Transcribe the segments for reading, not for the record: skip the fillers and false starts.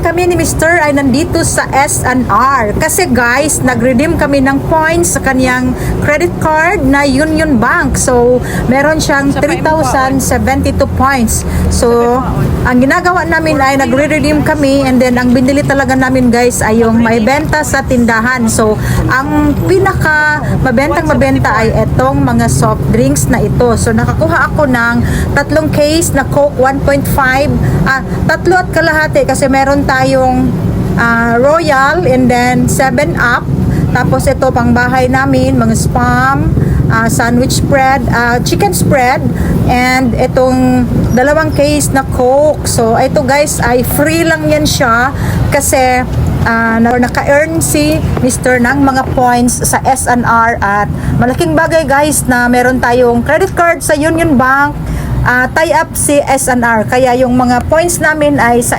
kami ni Mr. ay nandito sa S&R. Kasi guys, nag-redeem kami ng points sa kanyang credit card na Union Bank. So, meron siyang 3,072 points. So, ang ginagawa namin ay nagre-redeem kami and then ang binili talaga namin guys ay yung may benta sa tindahan. So, ang pinaka mabenta ay etong mga soft drinks na ito. So, nakakuha ako ng 3 case na Coke 1.5, 3 at kalahati kasi meron tayong Royal and then 7-Up. Tapos ito pang bahay namin, mga Spam, sandwich spread, chicken spread, and itong 2 case na Coke. So ito guys ay free lang yan siya kasi naka-earn si Mr. ng mga points sa S&R at malaking bagay guys na meron tayong credit card sa Union Bank, tie-up si S&R. Kaya yung mga points namin ay sa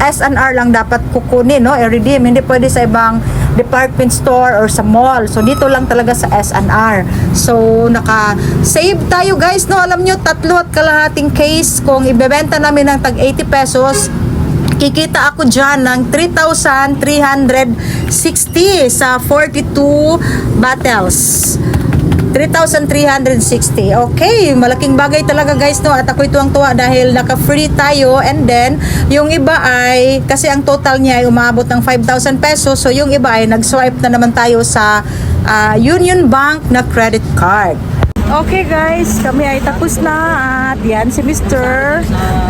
S&R lang dapat kukunin, no? I-redeem. Hindi pwede sa ibang department store or sa mall. So, dito lang talaga sa S&R. So, naka-save tayo guys, no? Alam nyo, 3 at kalahating case. Kung ibebenta namin ng tag 80 pesos, kikita ako dyan ng 3,360 sa 42 bottles. 3,360. Okay, malaking bagay talaga guys, no? At ako'y tuwang-tuwa dahil naka-free tayo and then yung iba ay, kasi ang total niya ay umabot ng 5,000 pesos. So yung iba ay nag-swipe na naman tayo sa Union Bank na credit card. Okay guys, kami ay tapos na at yan si Mr.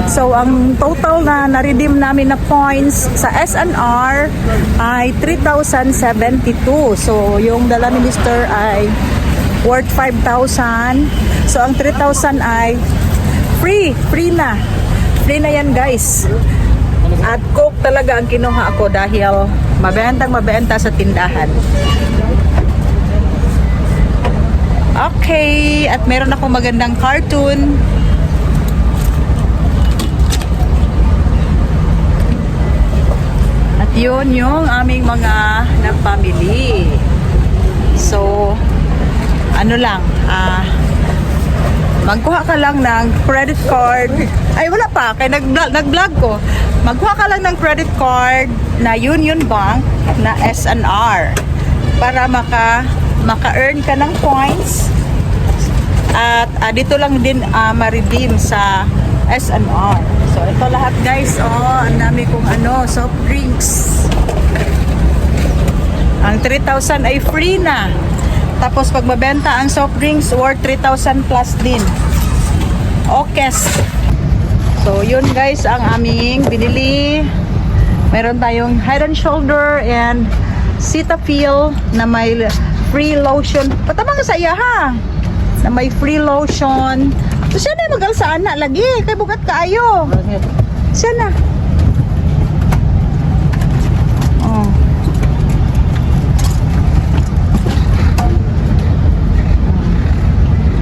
So ang total na na-redeem namin na points sa S&R ay 3,072. So yung dala ni Mr. ay worth 5,000. So ang 3,000 ay free na yan guys. At Coke talaga ang kinuha ako dahil mabenta sa tindahan. Okay, at meron ako magandang cartoon. At yun yung aming mga napamili. So ano lang, magkuha ka lang ng credit card. Ay, wala pa, kaya nag-vlog ko. Magkuha ka lang ng credit card na Union Bank na S&R para maka-earn ka ng points. At dito lang din ma-redeem sa S&R. So, ito lahat guys, ang dami kong soft drinks. Ang 3,000 ay free na. Tapos pag mabenta ang soft drinks worth 3,000 plus din. Okay. So yun guys ang aming binili. Meron tayong Head and Shoulder and Cetaphil na may free lotion. Patamang sa iya ha. Na may free lotion. So siya na magal sa anak lagi. Kay bugat kaayo. Siya na. Oh.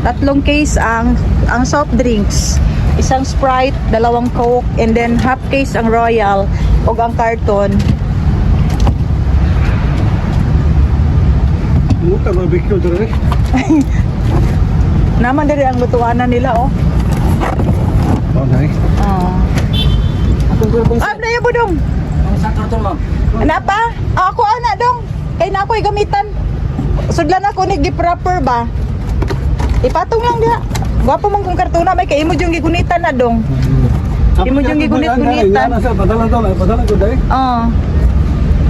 3 case ang soft drinks, 1 Sprite, 2 Coke, and then half case ang Royal o ang carton. Muka barbecue dere. Naman diri ang lutuanan nila Okay. Na yung budong. Ang sa karton ma'am. Ano pa? Ako ana dong. Kay na ako'y gamitan. Sudlan ako ni gift wrapper ba? Ipatong lang dia. Gwapo man kung kartona may kay imo yung gigunitan na dong. Imo yung gigunit-gunitan. Padala ko dai.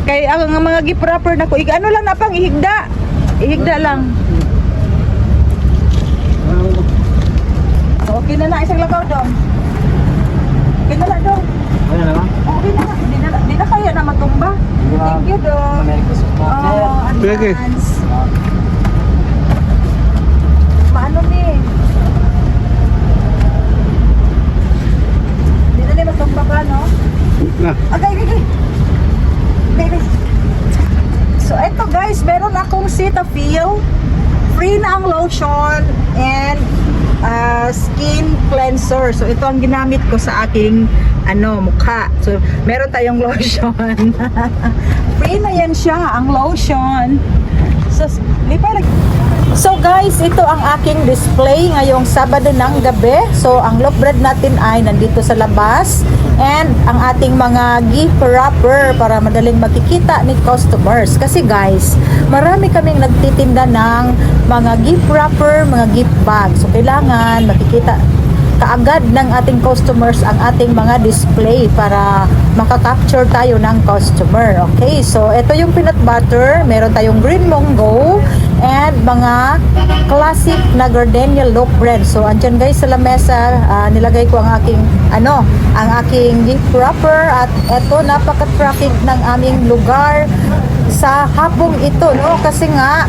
Kay ang mga gift wrapper na ko ano lang na pang ihigda. Ihigda lang. Okay na isang lagaw dong. Okay na dong. Ano na lang? Okay na. Di na kaya na matumba. Thank you dong. Advance. Paano ni? Hindi na niya matumba ka, no? Okay. So, eto guys, meron akong Cetaphil. Free na ang lotion and skin cleanser. So, ito ang ginamit ko sa aking mukha. So, meron tayong lotion. Free na yan siya, ang lotion. Lipay lagi. So guys, ito ang aking display ngayong Sabado ng gabi. So ang loaf bread natin ay nandito sa labas. And ang ating mga gift wrapper para madaling makikita ni customers. Kasi guys, marami kaming nagtitinda ng mga gift wrapper, mga gift bags. So kailangan makikita kaagad ng ating customers ang ating mga display para makaka-capture tayo ng customer. Okay, so ito yung peanut butter, meron tayong green mongo, and mga classic na gardenia loaf bread. So andyan guys sa lamesa, nilagay ko ang aking ang aking gift wrapper, at ito napaka-traffic ng aming lugar sa hapong ito, no? Kasi nga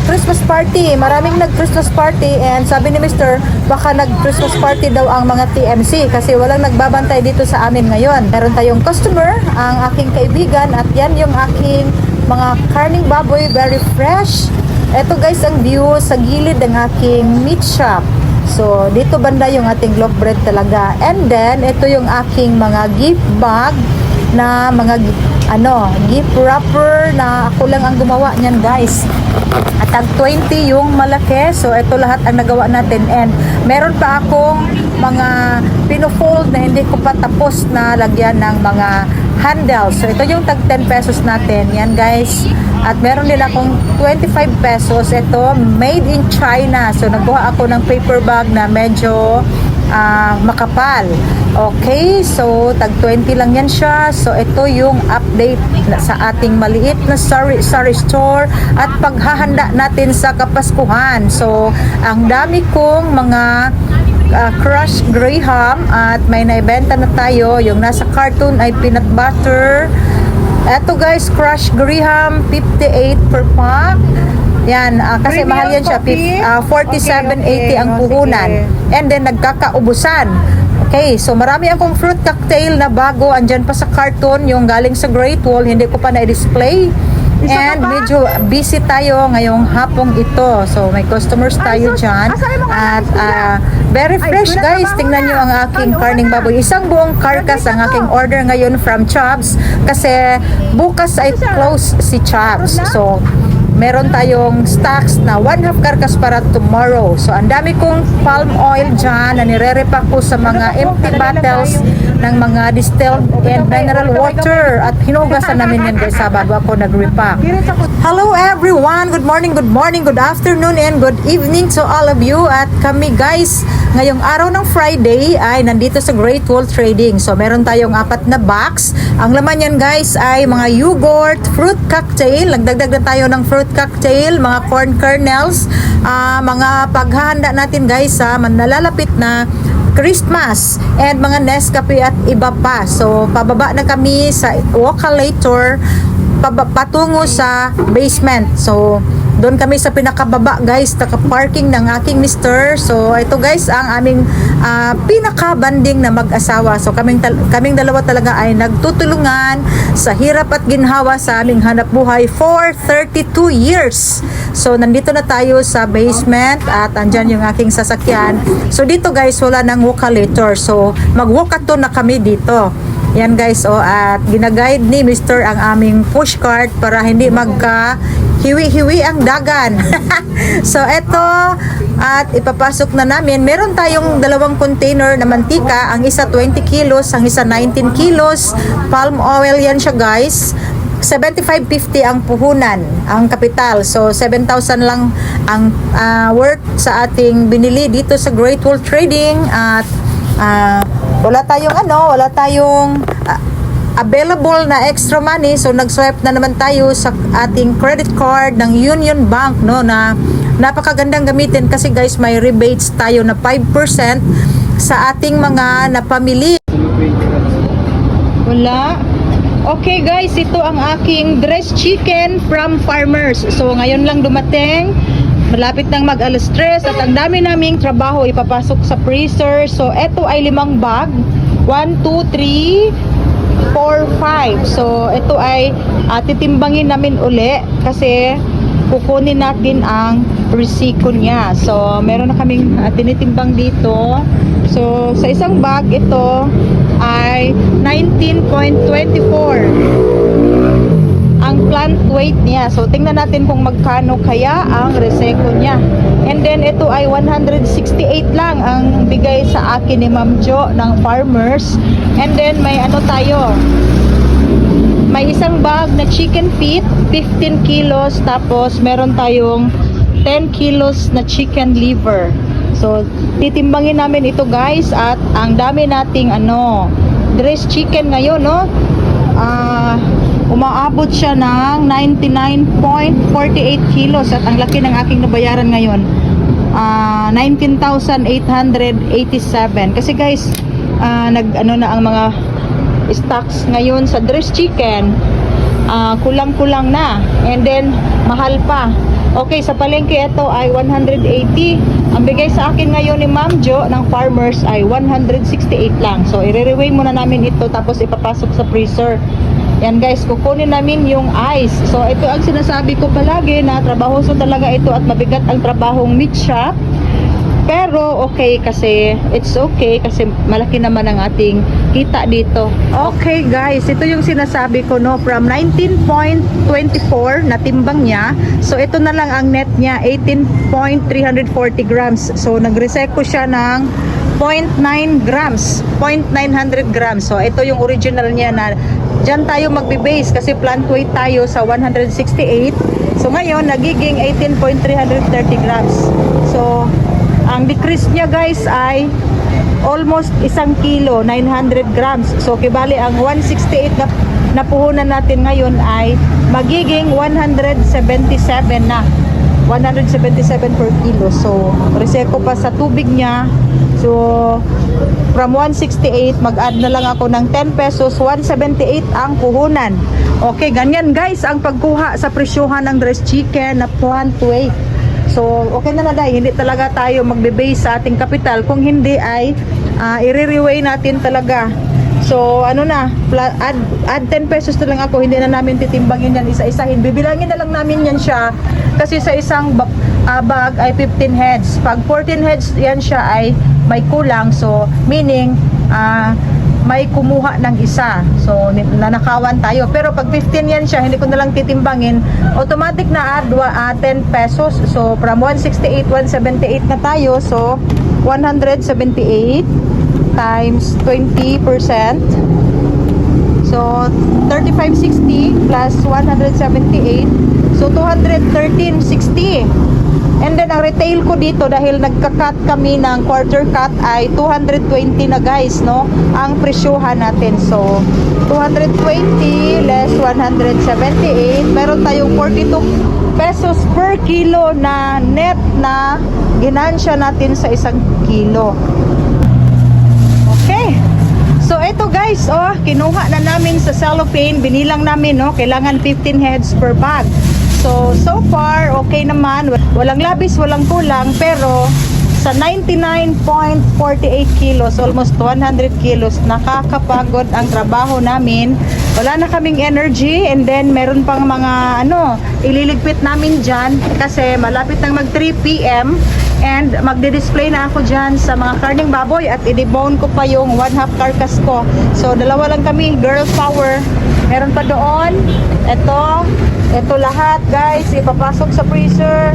Christmas party, maraming nag-Christmas party, and sabi ni Mr. baka nag-Christmas party daw ang mga TMC kasi walang nagbabantay dito sa amin ngayon. Meron tayong customer, ang aking kaibigan, at yan yung aking mga karning baboy, very fresh. Ito guys ang view sa gilid ng aking meat shop. So dito banda yung ating loaf bread talaga. And then ito yung aking mga gift bag na mga gift wrapper na ako lang ang gumawa niyan guys. At tag 20 yung malaki. So ito lahat ang nagawa natin, and meron pa akong mga pinofold na hindi ko pa tapos na lagyan ng mga handles. So ito yung tag 10 pesos natin. Yan guys. At meron din akong 25 pesos. Ito made in China. So nagbuha ako ng paper bag na medyo makapal. Okay, so tag 20 lang yan siya. So ito yung update sa ating maliit na sari store at paghahanda natin sa Kapaskuhan. So ang dami kong mga crushed graham, at may naibenta na tayo. Yung nasa carton ay peanut butter. Eto guys, crushed graham 58 per pack. Yan, kasi mahal yan siya, 47.80 ang puhunan. And then nagkakaubusan. Okay, so marami akong fruit cocktail na bago, andyan pa sa carton, yung galing sa Great Wall, hindi ko pa na-display. And medyo busy tayo ngayong hapong ito. So may customers tayo dyan. At very fresh guys. Tingnan nyo ang aking karning baboy. Isang buong carcass ang aking order ngayon from Chubbs. Kasi bukas ay close si Chubbs. So meron tayong stocks na 1/2 carcass para tomorrow. So ang dami kong palm oil dyan na nire-repack ko sa mga empty bottles ng mga distilled and mineral water, at hinugasan namin yan guys bago ako nag-repack. Hello everyone! Good morning, good afternoon, and good evening to all of you. At kami guys, ngayong araw ng Friday ay nandito sa Great Wall Trading. So meron tayong 4 na box. Ang laman yan guys ay mga yogurt, fruit cocktail. Nagdagdag na tayo ng fruit cocktail, mga corn kernels, mga paghahanda natin guys sa nalalapit na Christmas, and mga Nescafe at iba pa. So pababa na kami sa Walkalator patungo sa basement. So doon kami sa pinakababa guys, naka-parking ng aking mister. So ito guys ang aming pinaka-banding na mag-asawa. So kaming dalawa talaga ay nagtutulungan sa hirap at ginhawa sa aming hanap buhay for 32 years. So nandito na tayo sa basement, at andyan yung aking sasakyan. So dito guys wala nang walkalator. So mag-walkathon na kami dito. Yan guys, at ginaguide ni Mr. ang aming pushcart para hindi hiwi-hiwi ang dagan. So eto, at ipapasok na namin. Meron tayong 2 container na mantika, ang isa 20 kilos, ang isa 19 kilos. Palm oil yan siya guys. 75.50 ang puhunan, ang kapital. So 7,000 lang ang worth sa ating binili dito sa Great Wall Trading. At wala tayong available na extra money, so nag-swipe na naman tayo sa ating credit card ng Union Bank, no, na napakagandang gamitin kasi guys may rebates tayo na 5% sa ating mga napamili. Wala. Okay guys, ito ang aking dressed chicken from Farmers. So ngayon lang dumating. Malapit nang mag-alas 3 at ang dami naming trabaho ipapasok sa freezer. So eto ay 5 bag. 1, 2, 3, 4, 5. So ito ay titimbangin namin uli kasi kukunin natin ang risiko niya. So meron na kaming tinitimbang dito. So sa isang bag ito ay 19.24. Ang plant weight niya. So, tingnan natin kung magkano kaya ang Reseco niya. And then, ito ay 168 lang ang bigay sa akin ni Ma'am Jo ng Farmers. And then, may ano tayo? May isang bag na chicken feet, 15 kilos. Tapos, meron tayong 10 kilos na chicken liver. So, titimbangin namin ito guys. At ang dami nating dressed chicken ngayon, no? Umaabot siya ng 99.48 kilos. At ang laki ng aking nabayaran ngayon, 19,887. Kasi guys, na ang mga stocks ngayon sa dressed chicken, kulang-kulang na, and then mahal pa. Okay, sa palengke ito ay 180. Ang bigay sa akin ngayon ni Ma'am Jo ng Farmers ay 168 lang. So i-reweigh muna namin ito, tapos ipapasok sa freezer. Yan guys, kukunin namin yung ice. So ito ang sinasabi ko palagi na trabahoso talaga ito at mabigat ang trabahong meat shop. Pero okay kasi, it's okay kasi malaki naman ang ating kita dito. Okay guys, ito yung sinasabi ko, no, from 19.24 na timbang niya. So ito na lang ang net niya, 18.340 grams. So nagreseco siya ng 0.9 grams, 0.900 grams. So ito yung original niya na dyan tayo magbe-base kasi plant weight tayo sa 168. So ngayon nagiging 18.330 grams. So ang decrease niya guys ay almost 1 kilo, 900 grams. So kibali ang 168 na puhunan natin ngayon ay magiging 177 na. 177 per kilo. So reseco pa sa tubig niya. So from 168 mag-add na lang ako ng 10 pesos, 178 ang puhunan. Okay, ganyan guys ang pagkuha sa presyohan ng dressed chicken na plant weight. So, okay na dahil hindi talaga tayo magbe-base sa ating kapital. Kung hindi ay i-reweigh natin talaga. So, add 10 pesos na lang ako. Hindi na namin titimbangin yan isa-isahin. Bibilangin na lang namin yan siya. Kasi sa isang bag ay 15 heads. Pag 14 heads yan siya ay may kulang. So, meaning, may kumuha ng isa. So, nanakawan tayo. Pero pag 15 yan siya, hindi ko na lang titimbangin. Automatic na add 10 pesos. So, from 168, 178 na tayo. So, 178 times 20%. So, 3560 plus 178. So, 213.60. And then, ang retail ko dito, dahil nagka-cut kami ng quarter cut, ay 220 na guys, no? Ang presyohan natin. So, 220 less 178. Meron tayong 42 pesos per kilo na net na ginansya natin sa 1 kilo. Okay. So, ito guys, kinuha na namin sa cellophane. Binilang namin, no? Kailangan 15 heads per bag. So far, okay naman. Walang labis, walang kulang. Pero, sa 99.48 kilos, almost 100 kilos, nakakapagod ang trabaho namin. Wala na kaming energy. And then, meron pang mga, ililigpit namin dyan. Kasi, malapit nang mag 3 p.m. And, magdi-display na ako dyan sa mga karning baboy. At i-debone ko pa yung 1/2 carcass ko. So, dalawa lang kami. Girl power. Meron pa doon. Ito lahat guys, ipapasok sa freezer.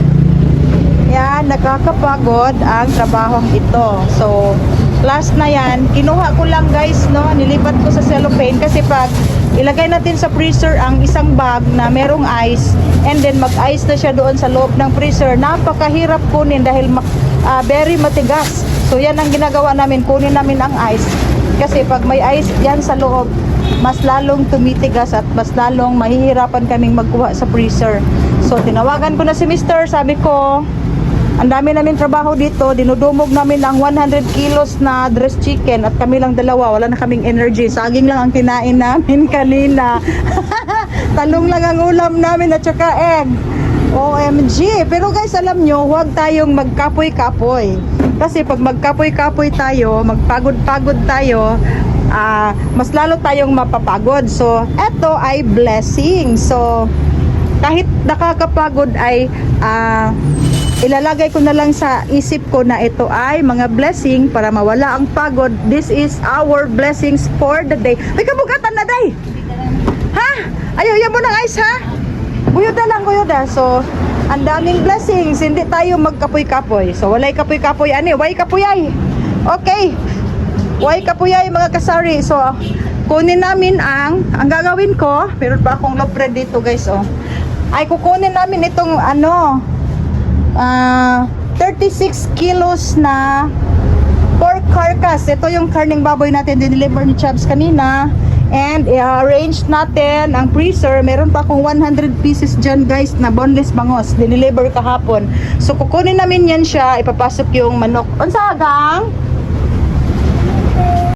Yan, nakakapagod ang trabahong ito. So, last na yan, kinuha ko lang guys, no, nilipat ko sa cellophane kasi pag ilagay natin sa freezer ang isang bag na merong ice, and then mag-ice na siya doon sa loob ng freezer, napakahirap kunin dahil very matigas. So, yan ang ginagawa namin, kunin namin ang ice. Kasi pag may ice yan sa loob, mas lalong tumitigas at mas lalong mahihirapan kaming magkuha sa freezer. So, tinawagan ko na si Mr. Sabi ko, ang dami namin trabaho dito. Dinudumog namin ang 100 kilos na dressed chicken at kami lang dalawa. Wala na kaming energy. Saging lang ang kinain namin kanina. Talong lang ang ulam namin at saka egg. OMG. Pero guys, alam nyo, huwag tayong magkapoy-kapoy. Kasi pag magkapoy-kapoy tayo, magpagod-pagod tayo, mas lalo tayong mapapagod. So, eto ay blessing. So, kahit nakakapagod ay ilalagay ko na lang sa isip ko na ito ay mga blessing para mawala ang pagod. This is our blessings for the day. Ay, kabugatan na day! Ha? Ayaw, yan mo ng ice ha? Guyod na lang, guyod na. So, ang daming blessings. Hindi tayo magkapoy-kapoy. So, walay kapoy-kapoy. Ani, way kapuyay. Okay. Way kapuyay, mga kasari. So, kunin namin ang gagawin ko. Meron pa akong lopre dito, guys, oh. Ay, kukunin namin itong, 36 kilos na pork carcass. Ito yung karning baboy natin dineliver ni Chubbs kanina. And i-arrange natin ang freezer. Meron pa akong 100 pieces dyan, guys, na boneless bangos. Dineliver kahapon. So, kukunin namin yan siya. Ipapasok yung manok. Unsa, gang?